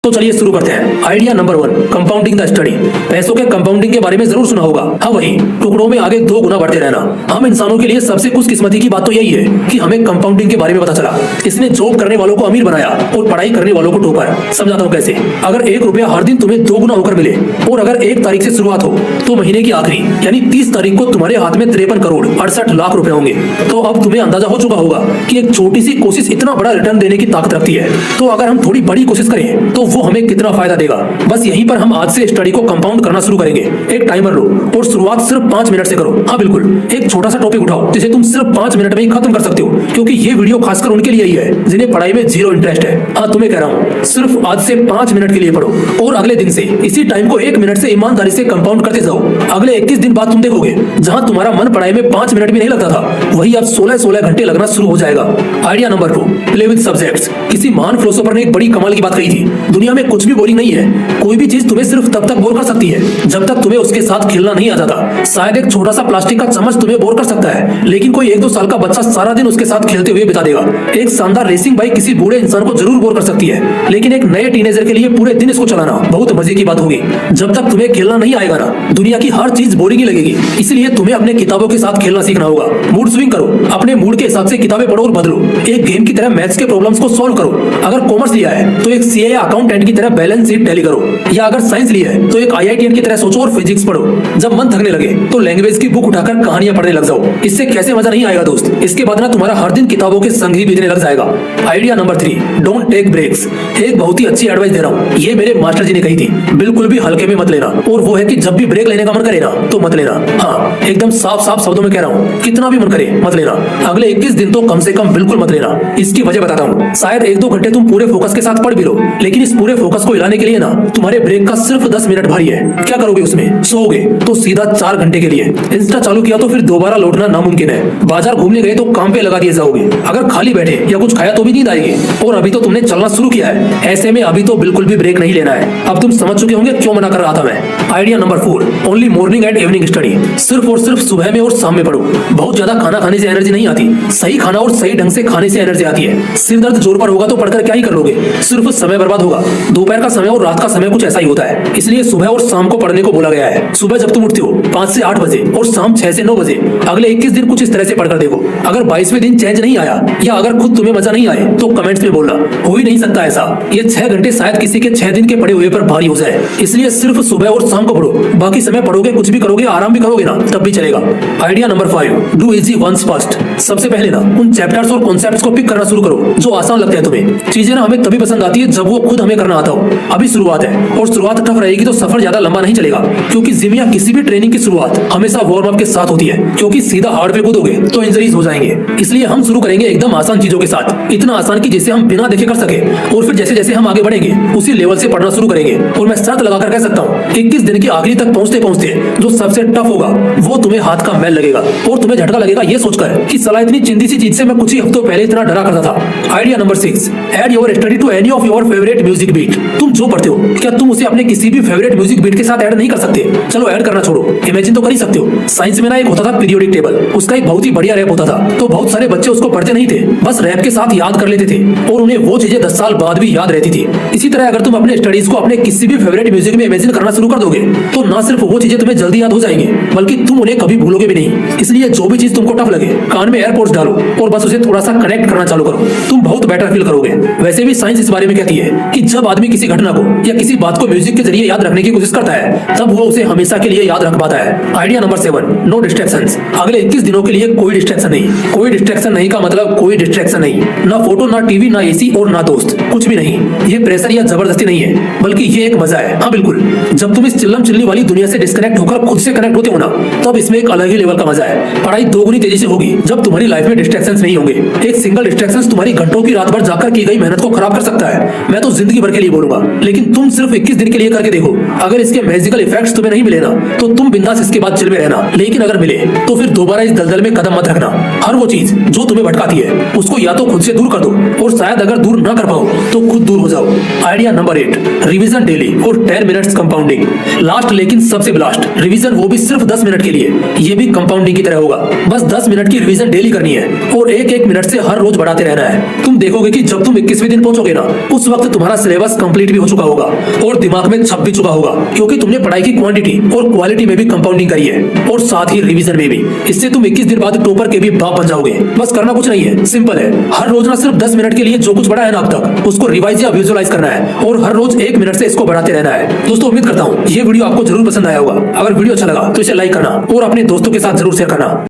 तो चलिए शुरू करते हैं। Idea number 1, compounding the study. पैसों के कंपाउंडिंग के बारे में जरूर सुना होगा। हाँ वही, टुकड़ों में आगे 2 गुना बढ़ते रहना। हम इंसानों के लिए सबसे खुशकिस्मती की बात तो यही है कि हमें कंपाउंडिंग के बारे में पता चला। इसने जॉब करने वालों को अमीर बनाया और पढ़ाई करने वालों को ठोकर। समझाता हूँ कैसे। अगर 1 रुपया हर दिन तुम्हें 2 गुना होकर मिले और अगर 1 तारीख से शुरुआत हो तो महीने की आखिरी यानी 30 तारीख को तुम्हारे हाथ में 53 करोड़ 68 लाख रुपए होंगे। तो अब तुम्हें अंदाजा हो चुका होगा कि एक छोटी सी कोशिश इतना बड़ा रिटर्न देने की ताकत रखती है। तो अगर हम थोड़ी बड़ी कोशिश करें तो वो हमें कितना फायदा देगा। बस यहीं पर हम आज से स्टडी को कंपाउंड करना शुरू करेंगे। एक टाइमर लो और शुरुआत सिर्फ 5 मिनट से करो। हाँ बिल्कुल, एक छोटा सा टॉपिक उठाओ जिसे तुम सिर्फ 5 मिनट में ही खत्म कर सकते हो, क्योंकि ये वीडियो खासकर उनके लिए ही है जिन्हें पढ़ाई में 0 इंटरेस्ट है। हाँ तुम्हें कह रहा हूँ, सिर्फ आज से 5 मिनट के लिए पढ़ो और अगले दिन से इसी टाइम को 1 मिनट से ईमानदारी से कंपाउंड करते जाओ। अगले 21 दिन बाद तुम देखोगे जहां तुम्हारा मन पढ़ाई में 5 मिनट भी नहीं लगता था, वही अब 16 घंटे लगना शुरू हो जाएगा। Idea number 2, play with subjects. किसी महान फिलोसोफर ने एक बड़ी कमाल की बात कही थी, दुनिया में कुछ भी बोरिंग नहीं है। कोई भी चीज तुम्हें सिर्फ तब तक बोर कर सकती है जब तक तुम्हें उसके साथ खेलना नहीं आ जाता। शायद एक छोटा सा प्लास्टिक का चम्मच तुम्हें बोर कर सकता है, लेकिन कोई 1-2 साल का बच्चा सारा दिन उसके साथ खेलते हुए बिता देगा। एक शानदार रेसिंग बाइक किसी बूढ़े इंसान को जरूर बोर कर सकती है, लेकिन एक नए टीनेजर के लिए पूरे दिन इसको चलाना बहुत मजे की बात होगी। जब तक तुम्हें खेलना नहीं आएगा ना, दुनिया की हर चीज बोरिंग ही लगेगी। इसलिए तुम्हें अपने किताबों के साथ खेलना सीखना होगा। मूड स्विंग करो, अपने मूड के हिसाब से किताबें पढ़ो और बदलो। एक गेम की तरह मैथ्स के प्रॉब्लम्स को सॉल्व करो। अगर कॉमर्स लिया है तो एक सीए या अकाउंटेंट की तरह बैलेंस शीट टैली करो, या अगर साइंस लिया है तो एक आईआईटीएन की तरह सोचो और फिजिक्स पढ़ो। जब मन थकने लगे तो लैंग्वेज की बुक उठाकर कहानियां पढ़ने लग जाओ। इससे कैसे मजा नहीं आएगा दोस्त। इसके बाद ना तुम्हारा हर दिन किताबों के संग ही बीतने लग जाएगा। Idea number 3, don't take breaks. एक बहुत ही अच्छी एडवाइस दे रहा हूँ, ये मेरे मास्टर जी ने कही थी। बिल्कुल भी हल्के में मत लेना, और वो है कि जब भी ब्रेक लेने का मन करे ना तो मत लेना। हाँ एकदम साफ शब्दों में कह रहा हूँ, कितना भी मन करे मत लेना। अगले 21 दिन तो कम से कम बिल्कुल मत लेना। इसकी वजह बताता हूँ। शायद 1-2 घंटे तुम पूरे फोकस के साथ पढ़ भी लो, लेकिन इस पूरे फोकस को हिलाने के लिए ना तुम्हारे ब्रेक का सिर्फ 10 मिनट भारी है। क्या करोगे उसमें? सोओगे तो सीधा 4 घंटे के लिए। इंस्टा चालू किया तो फिर दोबारा लौटना नामुमकिन है। बाजार घूमने गए तो काम पे लगा दिए जाओगे। अगर खाली बैठे या कुछ खाया तो भी नींद आएगी, और अभी तो तुमने चलना शुरू किया है। ऐसे में अभी तो बिल्कुल भी ब्रेक नहीं लेना है। अब तुम समझ चुके होंगे क्यों मना कर रहा था मैं। Idea number 4, only morning and evening study. सिर्फ और सिर्फ सुबह में और शाम में पढ़ो। बहुत ज्यादा खाना खाने से एनर्जी नहीं आती, सही खाना और सही ढंग से खाने से एनर्जी आती है। सिर दर्द जोर पर होगा तो पढ़कर क्या ही कर लोगे, सिर्फ समय बर्बाद होगा। दोपहर का समय और रात का समय कुछ ऐसा ही होता है, इसलिए सुबह और शाम को पढ़ने को बोला गया है। सुबह जब तुम उठते हो 5 से 8 बजे और शाम 6 से 9 बजे। अगले 21 दिन कुछ इस तरह से पढ़कर देखो। अगर 22वें दिन चेंज नहीं आया या अगर खुद तुम्हें मजा नहीं आए तो कमेंट्स में बोलना। हो ही नहीं सकता ऐसा। ये 6 घंटे शायद किसी के 6 दिन के पढ़े हुए पर भारी हो जाए, इसलिए सिर्फ सुबह और शाम को पढ़ो। बाकी समय पढ़ोगे, कुछ भी करोगे, आराम भी करोगे ना, तब भी चलेगा। Idea number 5, do easy ones first. सबसे पहले ना उन चैप्टर्स और कॉन्सेप्ट्स को पिक करना शुरू करो जो आसान लगते हैं तुम्हें। चीजें ना हमें तभी पसंद आती है जब वो खुद हमें करना आता हो। अभी शुरुआत है और शुरुआत टफ रहेगी तो सफर ज्यादा लंबा नहीं चलेगा, क्योंकि जिम या किसी भी ट्रेनिंग की शुरुआत हमेशा वार्म अप के साथ होती है, क्योंकि सीधा हार्ड पे कूदोगे तो इंजरीज हो जाएंगे। इसलिए हम शुरू करेंगे एकदम आसान चीजों के साथ, इतना आसान कि जिसे हम बिना देखे कर सके, और फिर जैसे जैसे हम आगे बढ़ेंगे उसी लेवल से पढ़ना शुरू करेंगे। और मैं शर्त लगाकर कह सकता हूँ 21 दिन की आखिरी तक पहुंचते पहुंचते जो सबसे टफ होगा वो तुम्हें हाथ का मैल लगेगा, और तुम्हें झटका लगेगा ये सोचकर कि साला इतनी चिंदी सी चीज से मैं कुछ ही हफ्तों पहले इतना डरा करता था। Idea number 6, add your study to any of your favourite music beat. तुम जो पढ़ते हो क्या तुम उसे अपने किसी भी फेवरेट म्यूजिक बीट के साथ ऐड नहीं कर सकते? चलो ऐड करना छोड़ो, इमेजिन तो कर ही सकते हो। साइंस में ना एक होता था पीरियोडिक टेबल, उसका एक बहुत ही बढ़िया रैप होता था, तो बहुत सारे बच्चे उसको पढ़ते नहीं थे, बस रैप के साथ याद कर लेते थे, और उन्हें वो चीजें 10 साल बाद भी याद रहती थी। इसी तरह अगर तुम अपने स्टडीज को अपने किसी भी फेवरेट म्यूजिक में इमेजिन करना शुरू कर दोगे तो ना सिर्फ वो चीजें तुम्हें जल्दी याद हो जाएंगी, बल्कि तुम उन्हें कभी भूलोगे भी नहीं। इसलिए जो भी चीज तुमको टफ लगे, कान में एयरपोर्ट्स डालो और बस उसे थोड़ा सा कनेक्ट करना चालू करो, तुम बहुत बेटर फील करोगे। वैसे भी साइंस इस बारे में कहती है कि जब आदमी किसी घटना को या किसी बात को म्यूजिक के जरिए याद रखने की कोशिश करता है तब वो उसे हमेशा के लिए याद रख पाता है। Idea number 7, no distractions. अगले 21 दिनों के लिए कोई डिस्ट्रैक्शन नहीं। कोई डिस्ट्रैक्शन नहीं का मतलब कोई डिस्ट्रैक्शन नहीं, ना फोटो, ना टीवी, ना एसी और ना दोस्त, कुछ भी नहीं। ये प्रेशर या जबरदस्ती नहीं है, बल्कि ये एक मजा है। हाँ बिल्कुल, जब तुम इस चिल्लम चिल्ली वाली दुनिया से डिस्कनेक्ट होकर खुद से कनेक्ट होते हो ना, तब इसमें एक अलग ही लेवल का मजा है। पढ़ाई 2 गुनी तेजी से होगी जब तुम्हारी लाइफ में डिस्ट्रैक्शंस नहीं होंगे। एक सिंगल डिस्ट्रैक्शन तुम्हारी घंटों की रात भर जाकर की गई मेहनत को खराब कर सकता है। मैं तो जिंदगी भर के लिए बोलूंगा, लेकिन तुम सिर्फ 21 दिन के लिए करके देखो। अगर इसके मैजिकल इफेक्ट्स तुम्हें नहीं मिले ना तो तुम बिंदास इसके बाद चिल में रहना, लेकिन अगर मिले तो फिर दोबारा इस दलदल में कदम मत रखना। हर वो चीज जो तुम्हें भटकाती है उसको या तो खुद से दूर कर दो, और शायद अगर दूर ना कर पाओ तो खुद दूर हो जाओ। आइडिया नंबर 8, रिवीजन डेली और 10 मिनट्स कंपाउंडिंग। लास्ट लेकिन सबसे लास्ट रिवीजन, वो भी सिर्फ 10 मिनट के लिए। ये भी कंपाउंडिंग की तरह होगा, बस 10 मिनट की रिवीजन डेली करनी है और एक एक मिनट से हर रोज बढ़ाते रहना है। तुम देखोगे कि जब तुम 21वें दिन पहुंचोगे ना, उस वक्त तुम्हारा सिलेबस कंप्लीट भी हो चुका होगा और दिमाग में छप भी चुका होगा, क्योंकि तुमने पढ़ाई की क्वांटिटी और क्वालिटी में भी कंपाउंडिंग करी है और साथ ही रिवीजन में भी। इससे तुम 21 दिन बाद टॉपर के भी बाप बन जाओगे। बस करना कुछ नहीं है, सिंपल है। हर रोज ना सिर्फ 10 मिनट के लिए जो कुछ पढ़ा है ना अब तक, उसको रिवाइज या विजुअलाइज करना है और हर रोज 1 मिनट से इसको बढ़ाते रहना है। दोस्तों उम्मीद करता हूँ ये वीडियो आपको जरूर पसंद आया होगा। अगर वीडियो अच्छा लगा तो इसे लाइक करना और अपने दोस्तों के साथ जरूर शेयर करना।